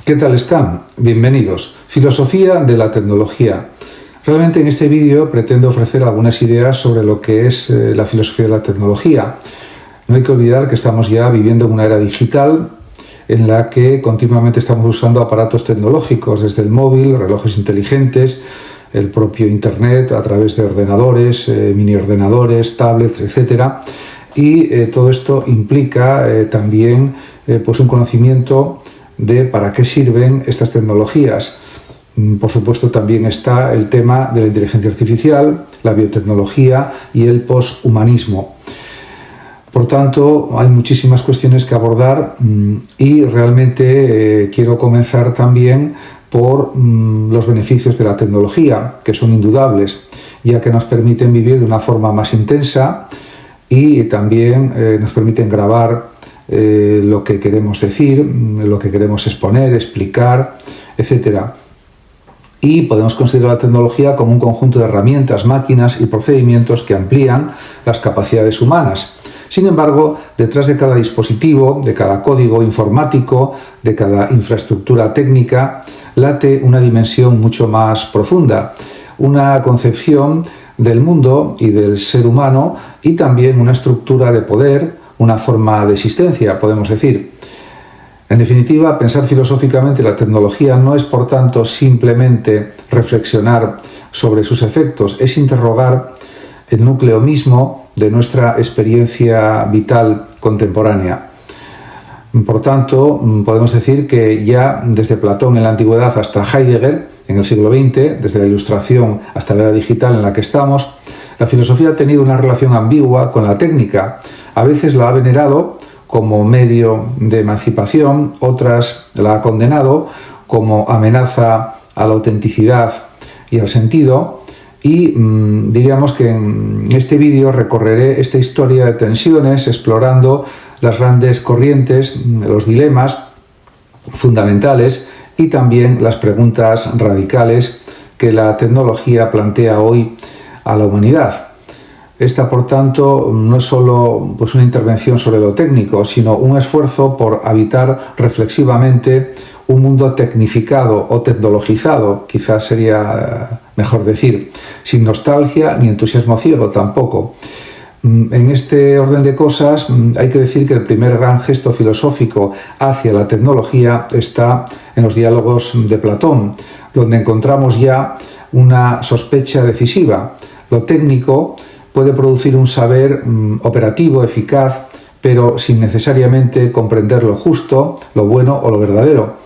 ¿Qué tal están? Bienvenidos. Filosofía de la tecnología. Realmente en este vídeo pretendo ofrecer algunas ideas sobre lo que es la filosofía de la tecnología. No hay que olvidar que estamos ya viviendo en una era digital en la que continuamente estamos usando aparatos tecnológicos, desde el móvil, relojes inteligentes, el propio internet a través de ordenadores, mini ordenadores, tablets, etc. Y todo esto implica también un conocimiento de para qué sirven estas tecnologías. Por supuesto, también está el tema de la inteligencia artificial, la biotecnología y el poshumanismo. Por tanto, hay muchísimas cuestiones que abordar y realmente quiero comenzar también por los beneficios de la tecnología, que son indudables, ya que nos permiten vivir de una forma más intensa y también nos permiten grabar lo que queremos decir, lo que queremos exponer, explicar, etc. Y podemos considerar la tecnología como un conjunto de herramientas, máquinas y procedimientos que amplían las capacidades humanas. Sin embargo, detrás de cada dispositivo, de cada código informático, de cada infraestructura técnica, late una dimensión mucho más profunda, una concepción del mundo y del ser humano y también una estructura de poder, una forma de existencia, podemos decir. En definitiva, pensar filosóficamente la tecnología no es, por tanto, simplemente reflexionar sobre sus efectos, es interrogar el núcleo mismo de nuestra experiencia vital contemporánea. Por tanto, podemos decir que ya desde Platón en la antigüedad hasta Heidegger en el siglo XX, desde la Ilustración hasta la era digital en la que estamos, la filosofía ha tenido una relación ambigua con la técnica. A veces la ha venerado como medio de emancipación, otras la ha condenado como amenaza a la autenticidad y al sentido. Y diríamos que en este vídeo recorreré esta historia de tensiones, explorando las grandes corrientes, los dilemas fundamentales y también las preguntas radicales que la tecnología plantea hoy a la humanidad. Esta, por tanto, no es solo una intervención sobre lo técnico, sino un esfuerzo por habitar reflexivamente un mundo tecnificado o tecnologizado, quizás sería mejor decir, sin nostalgia ni entusiasmo ciego tampoco. En este orden de cosas hay que decir que el primer gran gesto filosófico hacia la tecnología está en los diálogos de Platón, donde encontramos ya una sospecha decisiva. Lo técnico puede producir un saber operativo, eficaz, pero sin necesariamente comprender lo justo, lo bueno o lo verdadero.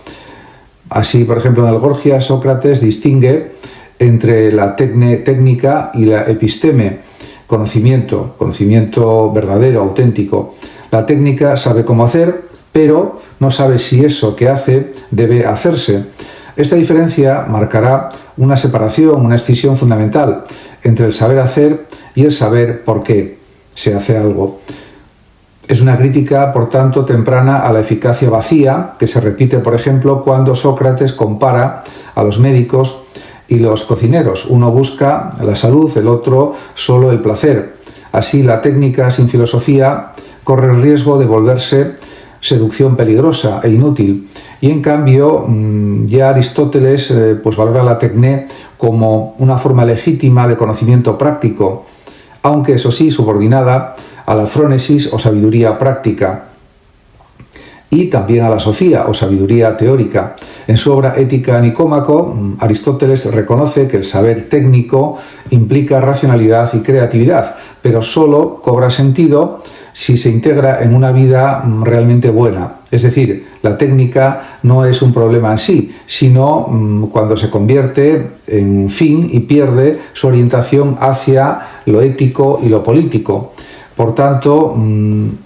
Así, por ejemplo, en el Gorgias, Sócrates distingue entre la técnica y la episteme, conocimiento verdadero, auténtico. La técnica sabe cómo hacer, pero no sabe si eso que hace debe hacerse. Esta diferencia marcará una separación, una escisión fundamental entre el saber hacer y el saber por qué se hace algo. Es una crítica, por tanto, temprana a la eficacia vacía, que se repite, por ejemplo, cuando Sócrates compara a los médicos y los cocineros. Uno busca la salud, el otro solo el placer. Así, la técnica sin filosofía corre el riesgo de volverse seducción peligrosa e inútil. Y en cambio, ya Aristóteles valora la tecné como una forma legítima de conocimiento práctico, aunque eso sí, subordinada a la frónesis o sabiduría práctica, y también a la sofía o sabiduría teórica. En su obra Ética Nicómaco, Aristóteles reconoce que el saber técnico implica racionalidad y creatividad, pero solo cobra sentido si se integra en una vida realmente buena. Es decir, la técnica no es un problema en sí, sino cuando se convierte en fin y pierde su orientación hacia lo ético y lo político. Por tanto,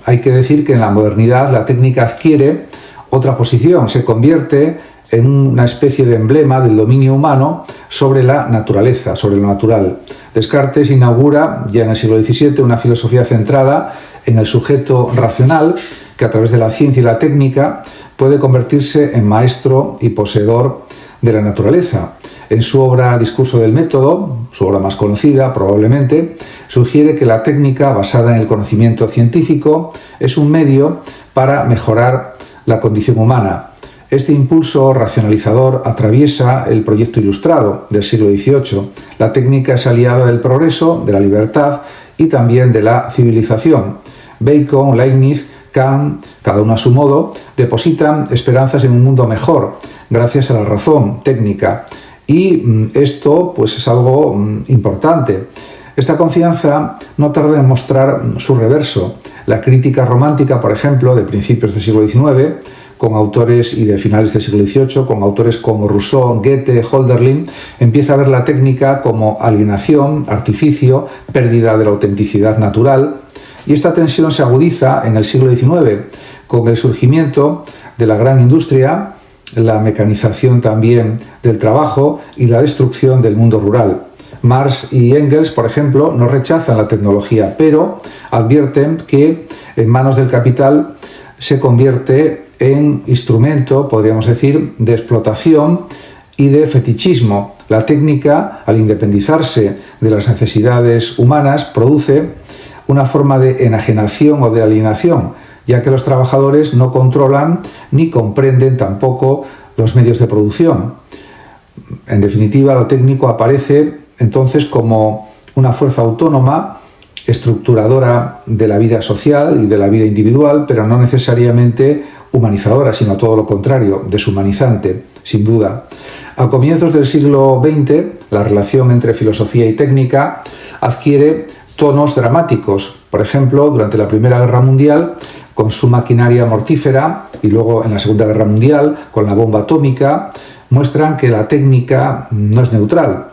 hay que decir que en la modernidad la técnica adquiere otra posición, se convierte en una especie de emblema del dominio humano sobre la naturaleza, sobre lo natural. Descartes inaugura ya en el siglo XVII una filosofía centrada en el sujeto racional, que a través de la ciencia y la técnica puede convertirse en maestro y poseedor de la naturaleza. En su obra Discurso del método, su obra más conocida probablemente, sugiere que la técnica basada en el conocimiento científico es un medio para mejorar la condición humana. Este impulso racionalizador atraviesa el proyecto ilustrado del siglo XVIII. La técnica es aliada del progreso, de la libertad y también de la civilización. Bacon, Leibniz, Kant, cada uno a su modo, depositan esperanzas en un mundo mejor, gracias a la razón técnica. Y esto pues es algo importante. Esta confianza no tarda en mostrar su reverso. La crítica romántica, por ejemplo, de principios del siglo XIX, con autores y de finales del siglo XVIII, con autores como Rousseau, Goethe, Hölderlin, empieza a ver la técnica como alienación, artificio, pérdida de la autenticidad natural. Y esta tensión se agudiza en el siglo XIX, con el surgimiento de la gran industria, la mecanización también del trabajo y la destrucción del mundo rural. Marx y Engels, por ejemplo, no rechazan la tecnología, pero advierten que en manos del capital se convierte en instrumento, podríamos decir, de explotación y de fetichismo. La técnica, al independizarse de las necesidades humanas, produce una forma de enajenación o de alienación, ya que los trabajadores no controlan ni comprenden tampoco los medios de producción. En definitiva, lo técnico aparece entonces como una fuerza autónoma, estructuradora de la vida social y de la vida individual, pero no necesariamente humanizadora, sino todo lo contrario, deshumanizante, sin duda. A comienzos del siglo XX, la relación entre filosofía y técnica adquiere tonos dramáticos. Por ejemplo, durante la Primera Guerra Mundial, con su maquinaria mortífera, y luego en la Segunda Guerra Mundial, con la bomba atómica, muestran que la técnica no es neutral.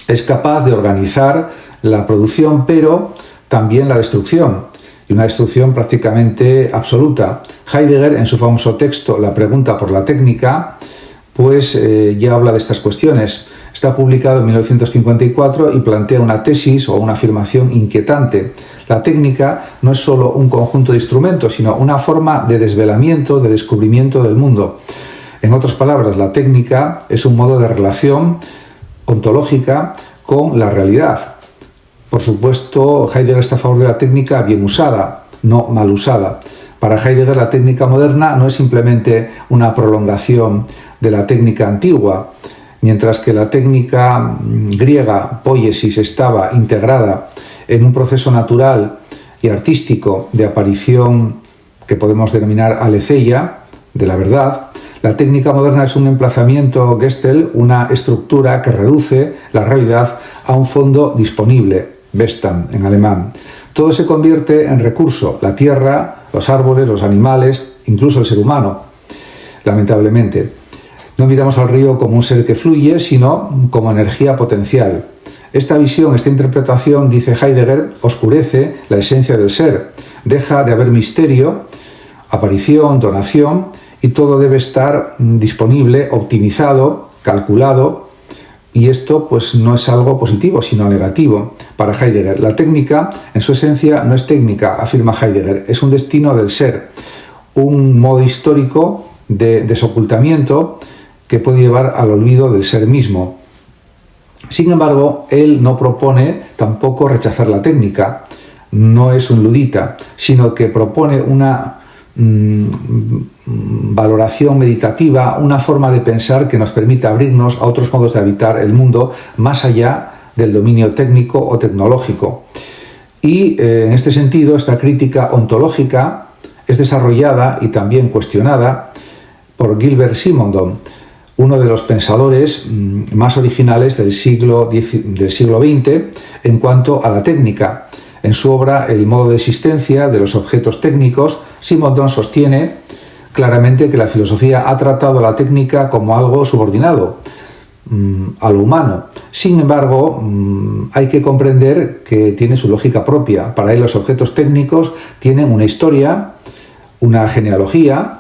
Es capaz de organizar la producción, pero también la destrucción, y una destrucción prácticamente absoluta. Heidegger, en su famoso texto La pregunta por la técnica, pues ya habla de estas cuestiones. Está publicado en 1954 y plantea una tesis o una afirmación inquietante. La técnica no es solo un conjunto de instrumentos, sino una forma de desvelamiento, de descubrimiento del mundo. En otras palabras, la técnica es un modo de relación ontológica con la realidad. Por supuesto, Heidegger está a favor de la técnica bien usada, no mal usada. Para Heidegger, la técnica moderna no es simplemente una prolongación de la técnica antigua, mientras que la técnica griega, poiesis, estaba integrada en un proceso natural y artístico de aparición que podemos denominar aletheia, de la verdad. La técnica moderna es un emplazamiento Gestell, una estructura que reduce la realidad a un fondo disponible, Bestand en alemán. Todo se convierte en recurso, la tierra, los árboles, los animales, incluso el ser humano, lamentablemente. No miramos al río como un ser que fluye, sino como energía potencial. Esta visión, esta interpretación, dice Heidegger, oscurece la esencia del ser. Deja de haber misterio, aparición, donación, y todo debe estar disponible, optimizado, calculado, y esto pues no es algo positivo, sino negativo para Heidegger. La técnica, en su esencia, no es técnica, afirma Heidegger, es un destino del ser, un modo histórico de desocultamiento que puede llevar al olvido del ser mismo. Sin embargo, él no propone tampoco rechazar la técnica, no es un ludita, sino que propone una valoración meditativa, una forma de pensar que nos permite abrirnos a otros modos de habitar el mundo más allá del dominio técnico o tecnológico. Y en este sentido, esta crítica ontológica es desarrollada y también cuestionada por Gilbert Simondon, uno de los pensadores más originales del siglo XX en cuanto a la técnica. En su obra El modo de existencia de los objetos técnicos, Simondon sostiene claramente que la filosofía ha tratado la técnica como algo subordinado a lo humano. Sin embargo, hay que comprender que tiene su lógica propia. Para él los objetos técnicos tienen una historia, una genealogía,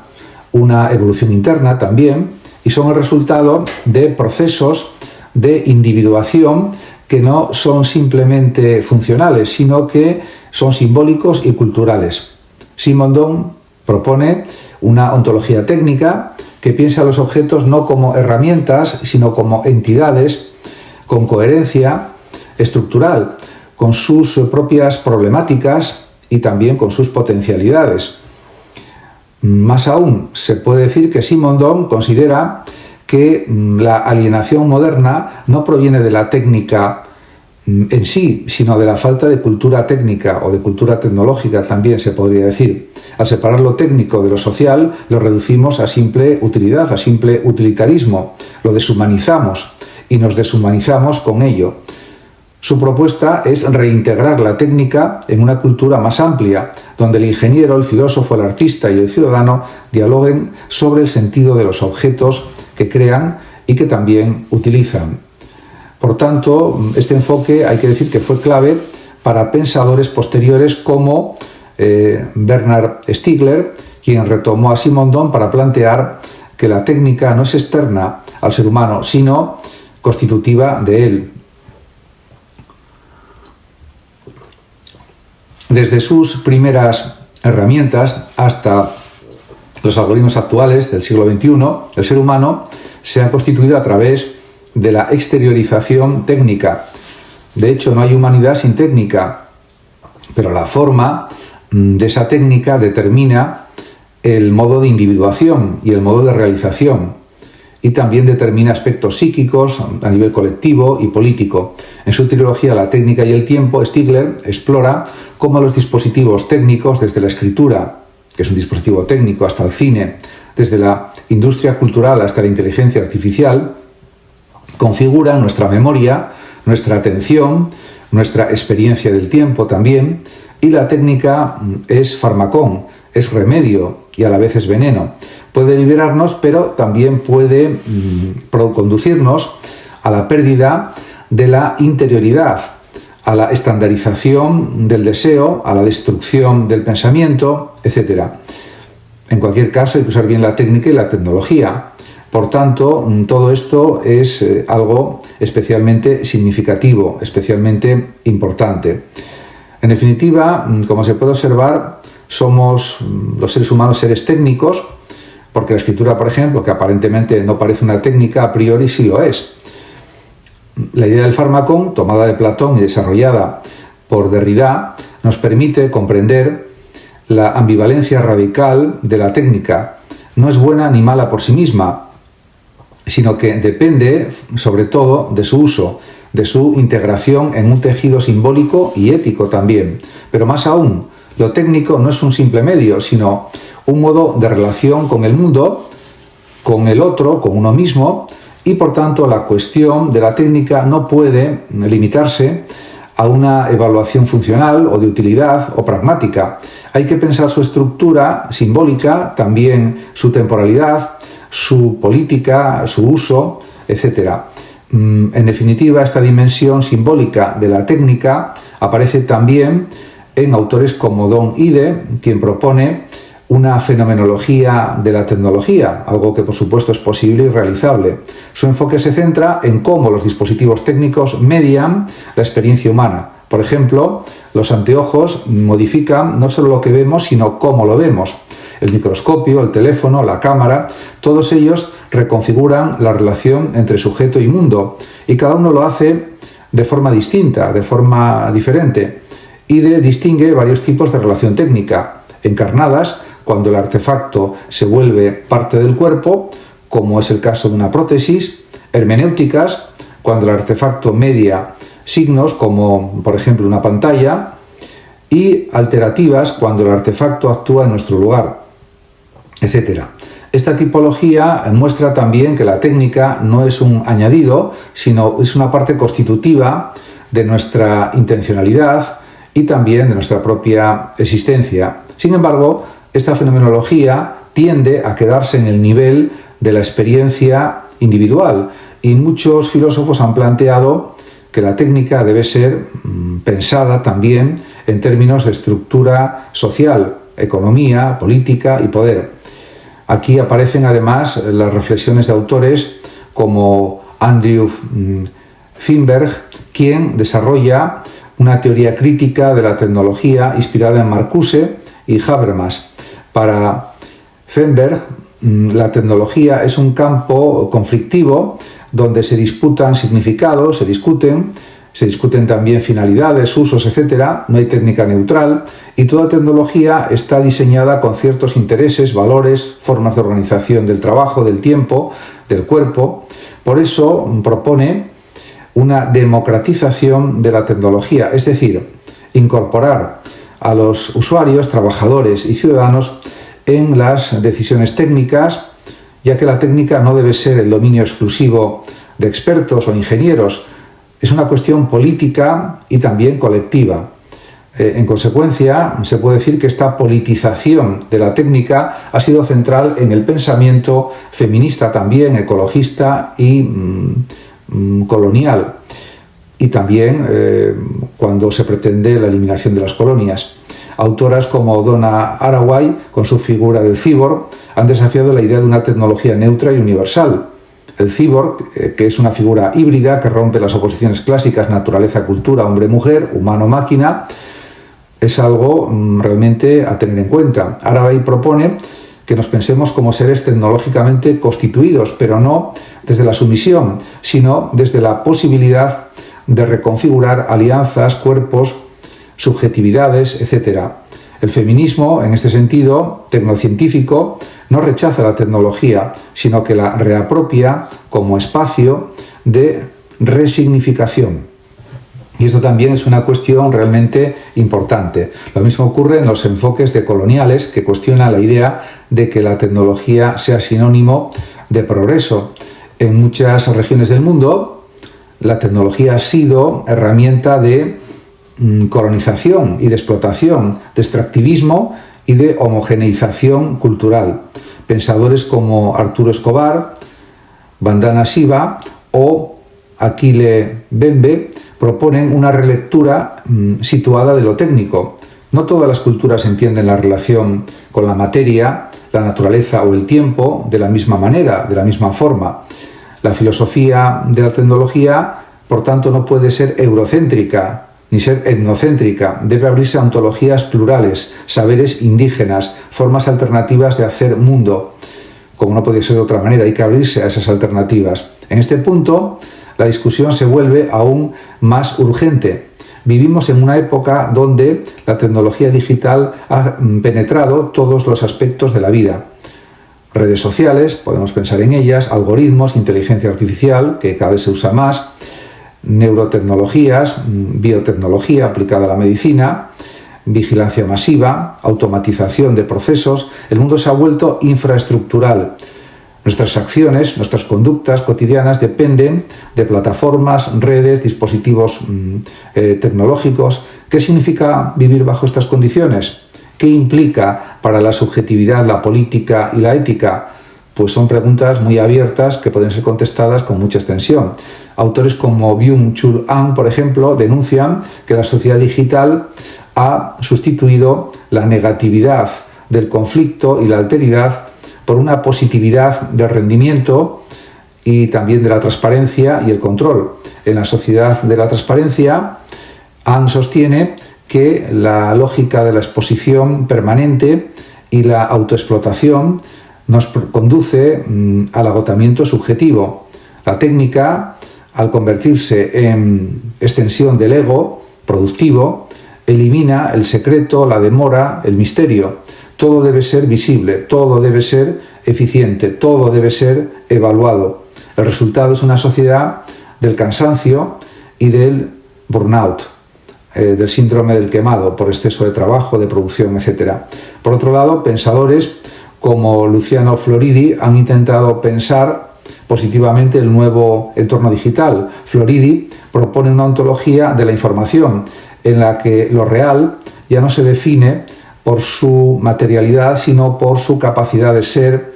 una evolución interna también, y son el resultado de procesos de individuación que no son simplemente funcionales, sino que son simbólicos y culturales. Simondon propone una ontología técnica que piensa a los objetos no como herramientas, sino como entidades con coherencia estructural, con sus propias problemáticas y también con sus potencialidades. Más aún, se puede decir que Simondon considera que la alienación moderna no proviene de la técnica en sí, sino de la falta de cultura técnica o de cultura tecnológica, también se podría decir. Al separar lo técnico de lo social, lo reducimos a simple utilidad, a simple utilitarismo, lo deshumanizamos y nos deshumanizamos con ello. Su propuesta es reintegrar la técnica en una cultura más amplia, donde el ingeniero, el filósofo, el artista y el ciudadano dialoguen sobre el sentido de los objetos que crean y que también utilizan. Por tanto, este enfoque hay que decir que fue clave para pensadores posteriores como Bernard Stiegler, quien retomó a Simondon para plantear que la técnica no es externa al ser humano, sino constitutiva de él. Desde sus primeras herramientas hasta los algoritmos actuales del siglo XXI, el ser humano se ha constituido a través de la exteriorización técnica. De hecho, no hay humanidad sin técnica, pero la forma de esa técnica determina el modo de individuación y el modo de realización, y también determina aspectos psíquicos a nivel colectivo y político. En su trilogía La técnica y el tiempo, Stiegler explora cómo los dispositivos técnicos, desde la escritura, que es un dispositivo técnico, hasta el cine, desde la industria cultural hasta la inteligencia artificial, configuran nuestra memoria, nuestra atención, nuestra experiencia del tiempo también, y la técnica es farmacón, es remedio y a la vez es veneno. Puede liberarnos, pero también puede conducirnos a la pérdida de la interioridad, a la estandarización del deseo, a la destrucción del pensamiento, etc. En cualquier caso, hay que usar bien la técnica y la tecnología. Por tanto, todo esto es algo especialmente significativo, especialmente importante. En definitiva, como se puede observar, somos los seres humanos seres técnicos, porque la escritura, por ejemplo, que aparentemente no parece una técnica, a priori sí lo es. La idea del fármaco, tomada de Platón y desarrollada por Derrida, nos permite comprender la ambivalencia radical de la técnica. No es buena ni mala por sí misma, sino que depende, sobre todo, de su uso, de su integración en un tejido simbólico y ético también. Pero más aún, lo técnico no es un simple medio, sino un modo de relación con el mundo, con el otro, con uno mismo, y por tanto la cuestión de la técnica no puede limitarse a una evaluación funcional o de utilidad o pragmática. Hay que pensar su estructura simbólica, también su temporalidad, su política, su uso, etc. En definitiva, esta dimensión simbólica de la técnica aparece también en autores como Don Ide, quien propone una fenomenología de la tecnología, algo que por supuesto es posible y realizable. Su enfoque se centra en cómo los dispositivos técnicos median la experiencia humana. Por ejemplo, los anteojos modifican no solo lo que vemos, sino cómo lo vemos. El microscopio, el teléfono, la cámara, todos ellos reconfiguran la relación entre sujeto y mundo, y cada uno lo hace de forma distinta, de forma diferente. Ide distingue varios tipos de relación técnica: encarnadas, cuando el artefacto se vuelve parte del cuerpo, como es el caso de una prótesis; hermenéuticas, cuando el artefacto media signos, como por ejemplo una pantalla; y alterativas, cuando el artefacto actúa en nuestro lugar, etc. Esta tipología muestra también que la técnica no es un añadido, sino es una parte constitutiva de nuestra intencionalidad y también de nuestra propia existencia. Sin embargo, esta fenomenología tiende a quedarse en el nivel de la experiencia individual, y muchos filósofos han planteado que la técnica debe ser pensada también en términos de estructura social, economía, política y poder. Aquí aparecen además las reflexiones de autores como Andrew Feinberg, quien desarrolla una teoría crítica de la tecnología inspirada en Marcuse y Habermas. Para Feinberg, la tecnología es un campo conflictivo donde se disputan significados, se discuten se discuten también finalidades, usos, etc. No hay técnica neutral y toda tecnología está diseñada con ciertos intereses, valores, formas de organización del trabajo, del tiempo, del cuerpo. Por eso propone una democratización de la tecnología, es decir, incorporar a los usuarios, trabajadores y ciudadanos en las decisiones técnicas, ya que la técnica no debe ser el dominio exclusivo de expertos o ingenieros, es una cuestión política y también colectiva. En consecuencia, se puede decir que esta politización de la técnica ha sido central en el pensamiento feminista también, ecologista y colonial, y también cuando se pretende la eliminación de las colonias. Autoras como Donna Haraway, con su figura del cyborg, han desafiado la idea de una tecnología neutra y universal. El cyborg, que es una figura híbrida que rompe las oposiciones clásicas naturaleza-cultura, hombre-mujer, humano-máquina, es algo realmente a tener en cuenta. Haraway propone que nos pensemos como seres tecnológicamente constituidos, pero no desde la sumisión, sino desde la posibilidad de reconfigurar alianzas, cuerpos, subjetividades, etc. El feminismo, en este sentido, tecnocientífico, no rechaza la tecnología, sino que la reapropia como espacio de resignificación. Y esto también es una cuestión realmente importante. Lo mismo ocurre en los enfoques decoloniales que cuestionan la idea de que la tecnología sea sinónimo de progreso. En muchas regiones del mundo, la tecnología ha sido herramienta de colonización y de explotación, de extractivismo y de homogeneización cultural. Pensadores como Arturo Escobar, Vandana Shiva o Achille Mbembe proponen una relectura situada de lo técnico. No todas las culturas entienden la relación con la materia, la naturaleza o el tiempo de la misma manera, de la misma forma. La filosofía de la tecnología, por tanto, no puede ser eurocéntrica ni ser etnocéntrica. Debe abrirse a ontologías plurales, saberes indígenas, formas alternativas de hacer mundo. Como no puede ser de otra manera, hay que abrirse a esas alternativas. En este punto, la discusión se vuelve aún más urgente. Vivimos en una época donde la tecnología digital ha penetrado todos los aspectos de la vida. Redes sociales, podemos pensar en ellas, algoritmos, inteligencia artificial, que cada vez se usa más, neurotecnologías, biotecnología aplicada a la medicina, vigilancia masiva, automatización de procesos. El mundo se ha vuelto infraestructural. Nuestras acciones, nuestras conductas cotidianas dependen de plataformas, redes, dispositivos tecnológicos. ¿Qué significa vivir bajo estas condiciones? ¿Qué implica para la subjetividad, la política y la ética? Pues son preguntas muy abiertas que pueden ser contestadas con mucha extensión. Autores como Byung-Chul Han, por ejemplo, denuncian que la sociedad digital ha sustituido la negatividad del conflicto y la alteridad por una positividad del rendimiento y también de la transparencia y el control. En la sociedad de la transparencia, Han sostiene que la lógica de la exposición permanente y la autoexplotación nos conduce al agotamiento subjetivo. La técnica, al convertirse en extensión del ego productivo, elimina el secreto, la demora, el misterio. Todo debe ser visible, todo debe ser eficiente, todo debe ser evaluado. El resultado es una sociedad del cansancio y del burnout, del síndrome del quemado por exceso de trabajo, de producción, etc. Por otro lado, pensadores como Luciano Floridi han intentado pensar positivamente el nuevo entorno digital. Floridi propone una ontología de la información en la que lo real ya no se define por su materialidad, sino por su capacidad de ser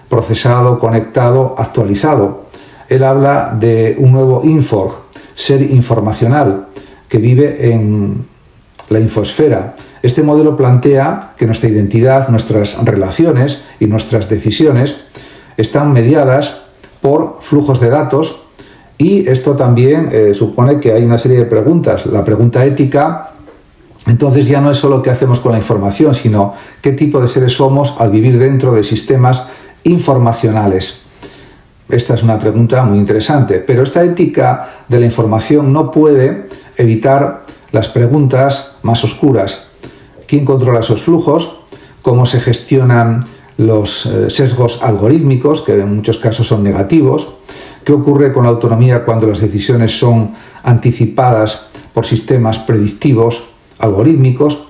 procesado, conectado, actualizado. Él habla de un nuevo Inforg, ser informacional, que vive en la infosfera. Este modelo plantea que nuestra identidad, nuestras relaciones y nuestras decisiones están mediadas por flujos de datos, y esto también supone que hay una serie de preguntas. La pregunta ética, entonces, ya no es solo qué hacemos con la información, sino qué tipo de seres somos al vivir dentro de sistemas informacionales. Esta es una pregunta muy interesante, pero esta ética de la información no puede evitar las preguntas más oscuras. ¿Quién controla esos flujos? ¿Cómo se gestionan los sesgos algorítmicos, que en muchos casos son negativos? ¿Qué ocurre con la autonomía cuando las decisiones son anticipadas por sistemas predictivos algorítmicos?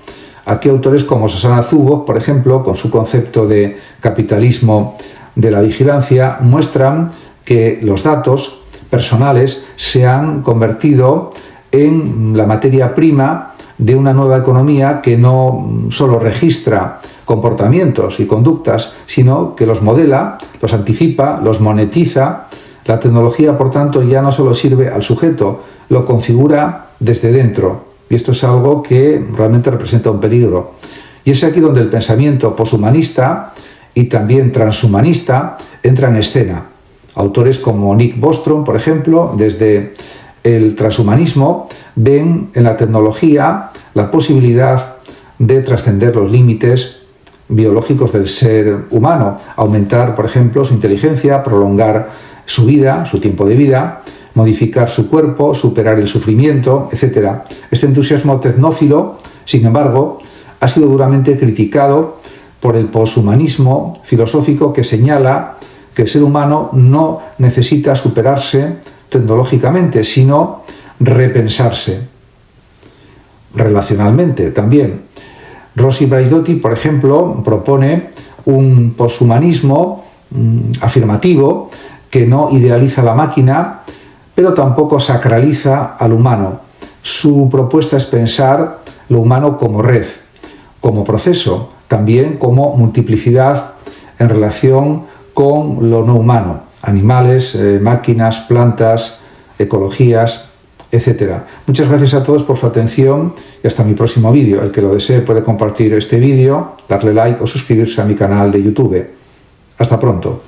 Aquí autores como Shoshana Zuboff, por ejemplo, con su concepto de capitalismo de la vigilancia, muestran que los datos personales se han convertido en la materia prima de una nueva economía que no solo registra comportamientos y conductas, sino que los modela, los anticipa, los monetiza. La tecnología, por tanto, ya no solo sirve al sujeto, lo configura desde dentro. Y esto es algo que realmente representa un peligro. Y es aquí donde el pensamiento poshumanista y también transhumanista entra en escena. Autores como Nick Bostrom, por ejemplo, desde el transhumanismo, ven en la tecnología la posibilidad de trascender los límites biológicos del ser humano, aumentar, por ejemplo, su inteligencia, prolongar su vida, su tiempo de vida, modificar su cuerpo, superar el sufrimiento, etc. Este entusiasmo tecnófilo, sin embargo, ha sido duramente criticado por el poshumanismo filosófico, que señala que el ser humano no necesita superarse tecnológicamente, sino repensarse relacionalmente también. Rossi Braidotti, por ejemplo, propone un poshumanismo afirmativo que no idealiza la máquina, pero tampoco sacraliza al humano. Su propuesta es pensar lo humano como red, como proceso, también como multiplicidad en relación con lo no humano, animales, máquinas, plantas, ecologías, etc. Muchas gracias a todos por su atención y hasta mi próximo vídeo. El que lo desee puede compartir este vídeo, darle like o suscribirse a mi canal de YouTube. Hasta pronto.